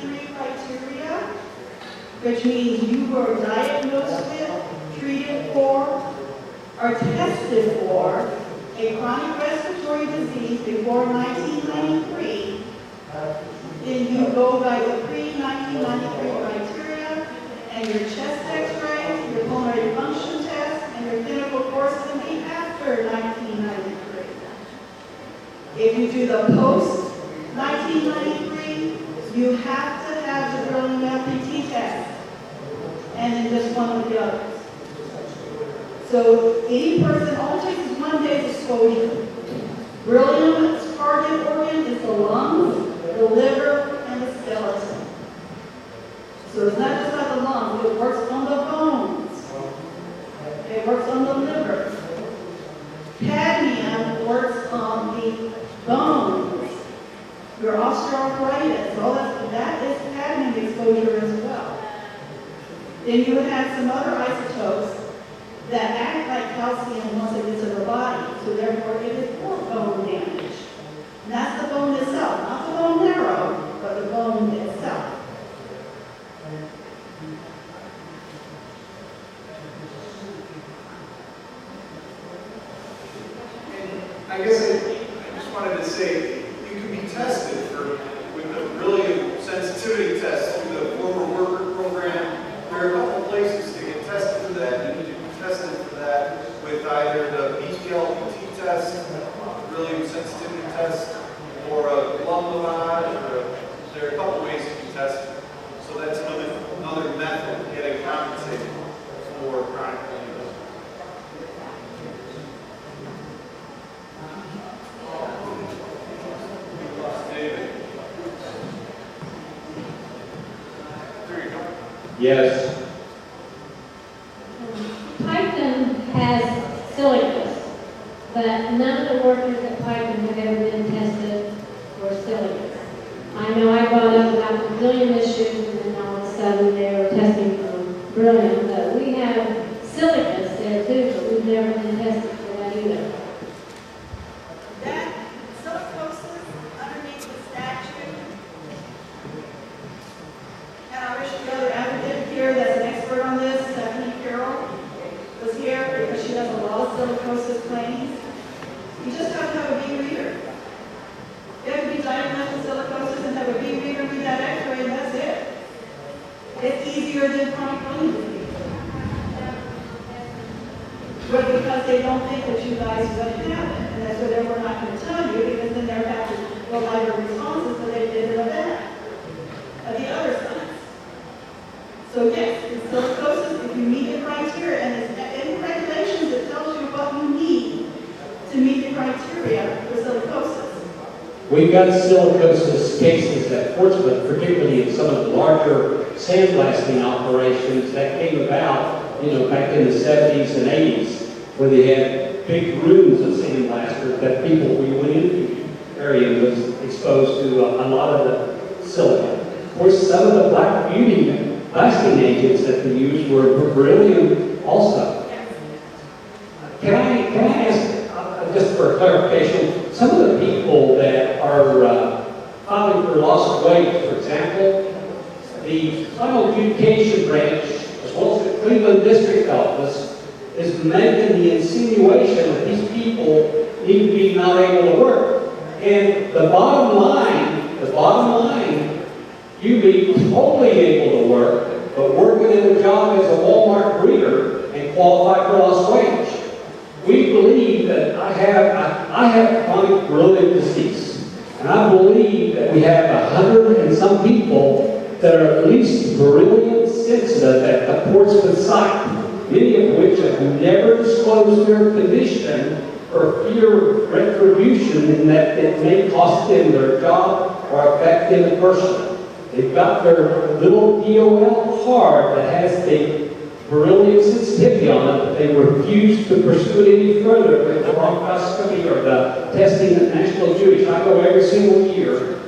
1993 criteria, which means you were diagnosed with, treated for, or tested for a chronic respiratory disease before 1993, then you go by the pre-1993 criteria, and your chest x-ray, your pulmonary function test, and your clinical course will be after 1993. If you do the post-1993, you have to have the Berlin PT test, and then just one of the others. So any person, all it takes is 1 day's exposure. Beryllium's target organ is the lungs, the liver, and the skeleton. So it's not just about the lungs, it works on the bones. It works on the liver. Cadmium works on the bones. Your osteoarthritis, all that is cadmium exposure as well. Then you would have some other isotopes that act like calcium once it gets in the body, so therefore it is for bone damage. And that's the bone itself, not the bone marrow, but the bone itself. I guess I just wanted to say, you can be tested with the beryllium sensitivity test through the former worker program. There are a couple places to get tested for that. You need to be tested for that with either the BTLPT test, beryllium sensitivity test, or a lung lavage, or there are a couple ways to be tested. So that's another method of getting compensated for chronic illness. Yes. Python has silicas, but none of the workers at Python have ever been tested for silicas. I know I brought up about the beryllium issues, and then all of a sudden they were testing for beryllium, but we have silicas there too, but we've never been tested for that either. That silicosis underneath the statute, and I wish the other advocate here that's an expert on this, Stephanie Carroll, was here because she does a lot of silicosis claims. You just have to have a B reader. You have to be diagnosed with silicosis and have a B reader read that x-ray, and that's it. It's easier than chronic lung disease. But because they don't think that you guys are going to have it, and that's why we're not going to tell you, because then they're having to go by your responses that they did in the back of the other science. So yes, it's silicosis if you meet the criteria, and it's in regulations that tells you what you need to meet the criteria for silicosis. We've got silicosis cases at Portsmouth, particularly in some of the larger sandblasting operations that came about, back in the 70s and 80s, where they had big rooms of sandblasters that people we went into the area was exposed to a lot of the silica. Of course, some of the black beauty blasting agents that they used were beryllium also. Can I ask, just for clarification, some of the people that are filing for loss of weight, for example, the final adjudication branch, as well as the Cleveland District Office, is making the insinuation that these people need to be not able to work. And the bottom line, you be totally able to work, but working in a job as a Walmart greeter and qualify for lost wage. We believe that I have chronic beryllium disease, and I believe that we have 100 and some people that are at least beryllium sensitive at the Portsmouth site, many of which have never disclosed their condition for fear of retribution in that it may cost them their job or affect them personally. They've got their little DOL card that has the beryllium sensitivity on it, but they refuse to pursue it any further with the bronchoscopy or the testing at National Jewish. I go every single year.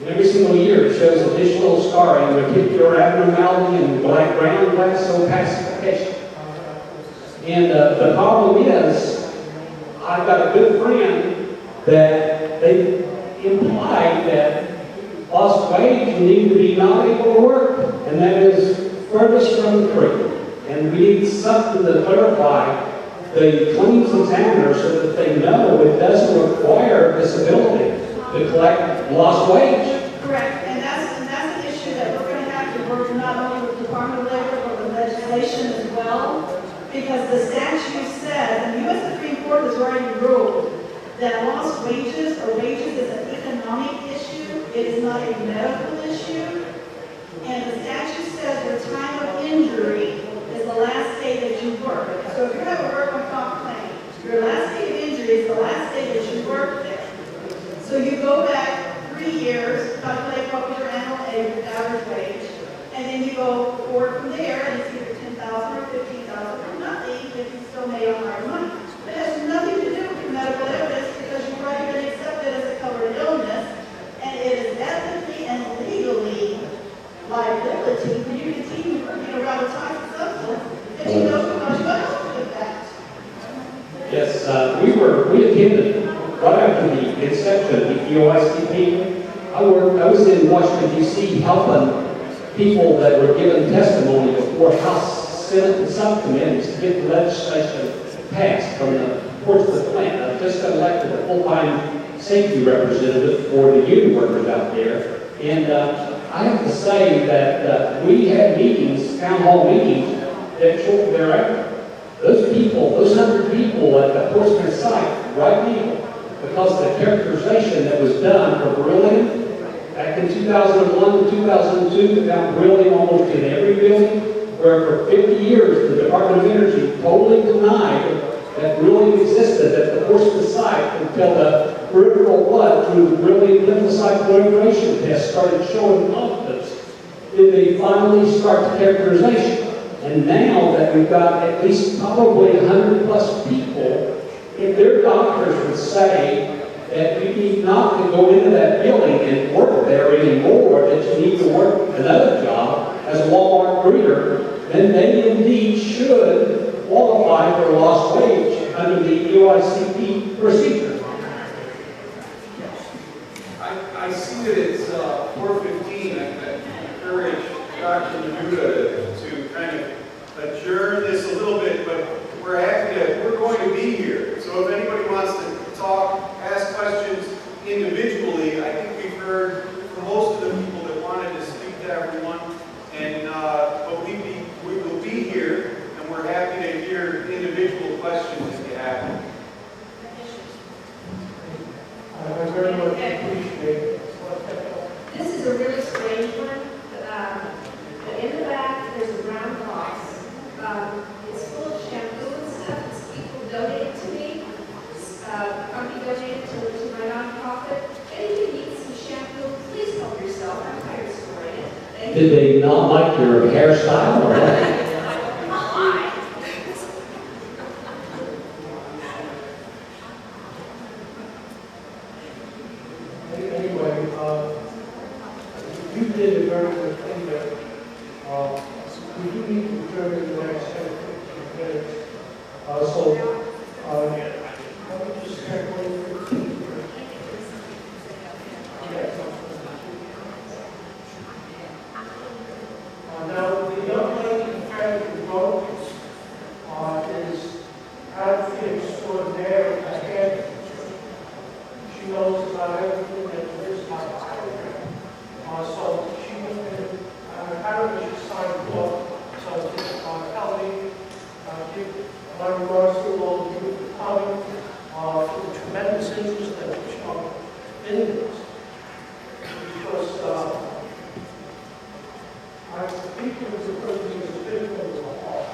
And every single year it shows additional scarring, reticular abnormality, and ground glass opacification. And the problem is, I've got a good friend that they implied that lost wage, you need to be not able to work, and that is furthest from the truth. And we need something to clarify the claims examiner so that they know it doesn't require disability to collect lost wage. Correct, and that's an issue that we're going to have to work not only with the Department of Labor, but with legislation as well, because the statute says, and the U.S. Supreme Court has already ruled, that lost wages or wages is an economic issue, it is not a medical issue, and the statute says your time of injury is the last day that you work. So if you have a workman comp claim, your last day of injury is the last day that you work there. So you go back 3 years, calculate what was your annual average wage, and then you go forward from there, and it's either 10,000 or 15,000 or nothing if you still made a hard money. It has nothing to do with medical evidence because you've already been accepted as a covered illness, and it is ethically and legally liability when you continue working around the toxic substance that you know because you got help with that. Yes, we attended right after the inception of the DEEOIC. I was in Washington, D.C. helping people that were given testimony before House, Senate, and subcommittees to get the legislation passed from the Portsmouth plant. I've just been elected a full-time safety representative for the union workers out there. And I have to say that we had meetings, town hall meetings, that shortly thereafter, those people, those 100 people at the Portsmouth site, right now, because of the characterization that was done for beryllium, back in 2001 to 2002, they found beryllium almost in every building, where for 50 years the Department of Energy totally denied that beryllium existed at the Portsmouth site until the peripheral blood through the beryllium lymphocyte proliferation test started showing confidence. Then they finally start the characterization. And now that we've got at least probably 100 plus people, if their doctors would say that you need not to go into that building and work there anymore, that you need to work another job as a Walmart greeter, then they indeed should qualify for lost wage under the DEEOIC procedure. I see that it's 4:15. I encourage Dr. Menuda to kind of adjourn this a little bit, but we're going to be here. So if anybody wants to talk, ask questions individually, I think we've heard from most of the people that wanted to speak to everyone. And but we will be here, and we're happy to hear individual questions if you have them. I very much appreciate it. This is a really strange one. But in the back, there's a brown box. It's full of shampoo and stuff. It's people donated to me. Company donated to my nonprofit. If you need some shampoo, please help yourself. I'm tired of storing it. Thank you. Did they not like your hairstyle or what? Hi. Anyway, you did a very good thing there. We do need to adjourn in the next 10 15 minutes. Let me just check 1:15. Now, the young lady who had the vote is outfit extraordinaire ahead. She knows about everything that lives outside of her. So she apparently she signed the book. So tell me, give my regards to all of you for coming, for the tremendous interest that you show in this. Because I think it was a privilege to fit from the heart.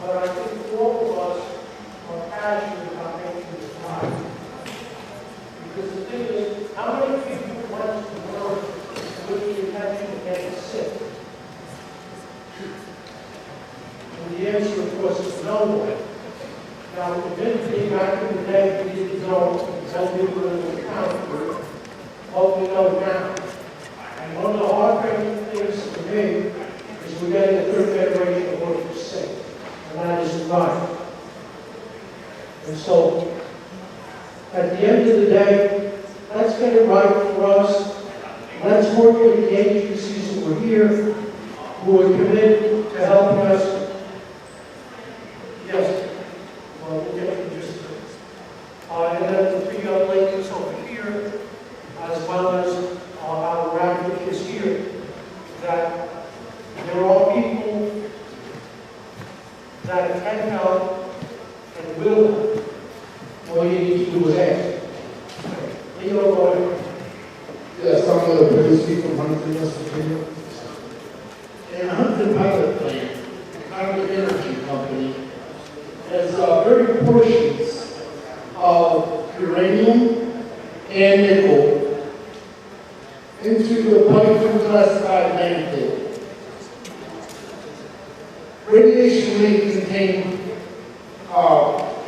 But I think all of us are passionate about making this right. Because the thing is, how many people want to work with the intention of getting sick? And the answer, of course, is no one. Now, admittedly, back in the day, we didn't know until we were in the county what we know now. And one of the heartbreaking things for me is we're getting a third generation of workers sick. And that isn't right. And so, at the end of the day, let's get it right for us let's work with the agencies who are here, who are committed to helping us. Yes. Well, we'll get you just and then the three young ladies over here, as well as our advocates here, that there are people that can help and will help. All you need to do is ask. Leo, go ahead. Yes, I'm going to produce from Huntington, West Virginia. And Huntington Pilot Plant, Congress Energy Company, has varied portions of uranium and nickel into the Piketon classified landfill. Radiation may contain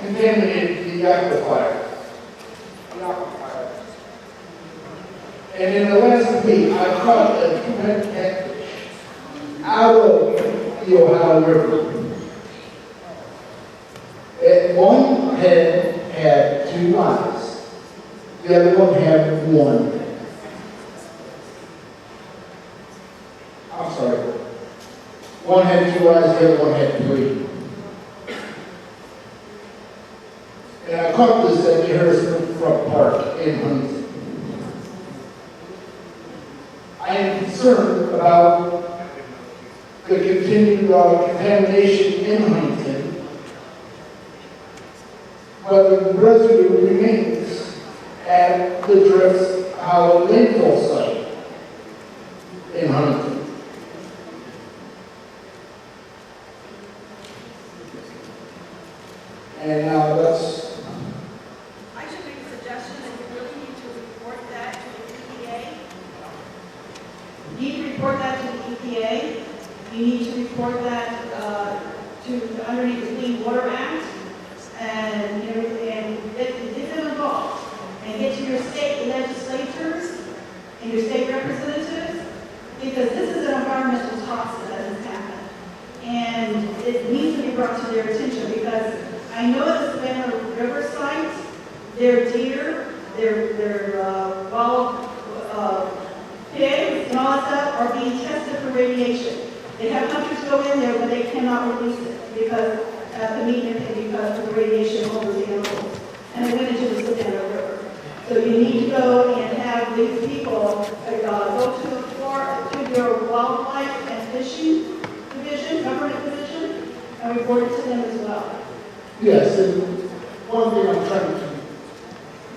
contaminated the aquifer. And in the last week, I caught a 2-head catfish out of the Ohio River. And one head had 2 eyes. The other one had 1. I'm sorry. One had 2 eyes, the other one had 3. And I caught this at the Harrison Front Park in Huntington. I am concerned about the continued contamination in Huntington, whether the residue remains at the Drifts Hollow landfill site in Huntington. And that's... I should make a suggestion that you really need to report that to the EPA. You need to report that to the EPA. You need to report that to underneath the Clean Water Act, and get them involved, and get to your state legislators and your state representatives, because this is an environmental toxin that has happened, and it needs to be brought to their attention, because I know at the Savannah River site, their deer, their wild pigs and all that stuff are being tested for radiation. They have hunters go in there, but they cannot release it because to meet them because of the radiation over the animals. And they went into the Savannah River. So you need to go and have these people go to your wildlife and fishing division, government division, and report it to them as well. Yes, and one thing I'm trying to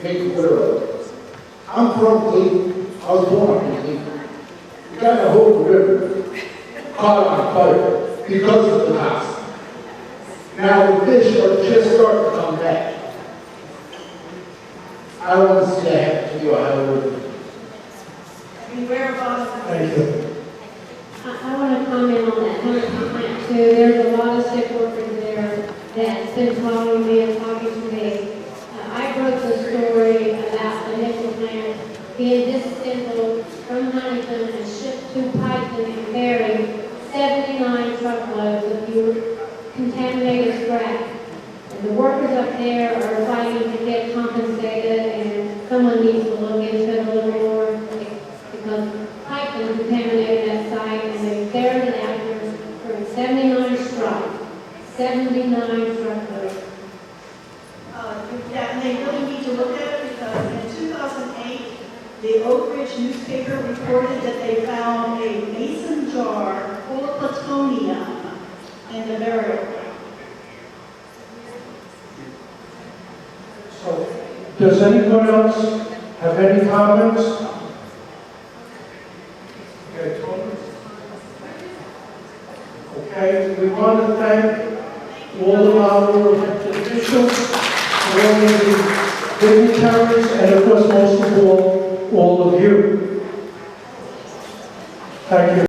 make you aware of. I'm from Cleveland. I was born in Cleveland. You got to hold the river, caught on fire because of the toxin. Now the fish are just starting to come back. I don't want to see that happen to the Ohio River. Beware of Thank you. I want to comment on that Huntington plant too. There's a lot of sick workers there that's been calling me and talking to me. I wrote the story about the nickel plant being disassembled from Huntington and shipped to Piketon and carried 79 truckloads of contaminated scrap. And the workers up there are fighting to get compensated, and someone needs to look into it a little more because Piketon contaminated that site, and they buried it out here for 79 strikes. 79 truckloads. Yeah, and they really need to look at it because in 2008, the Oak Ridge newspaper reported that they found a mason jar full of plutonium in the burial ground. So, does anyone else have any comments? Okay, Tony? Okay, we want to thank all of our officials, all of the dignitaries, and of course, most of all of you. Thank you.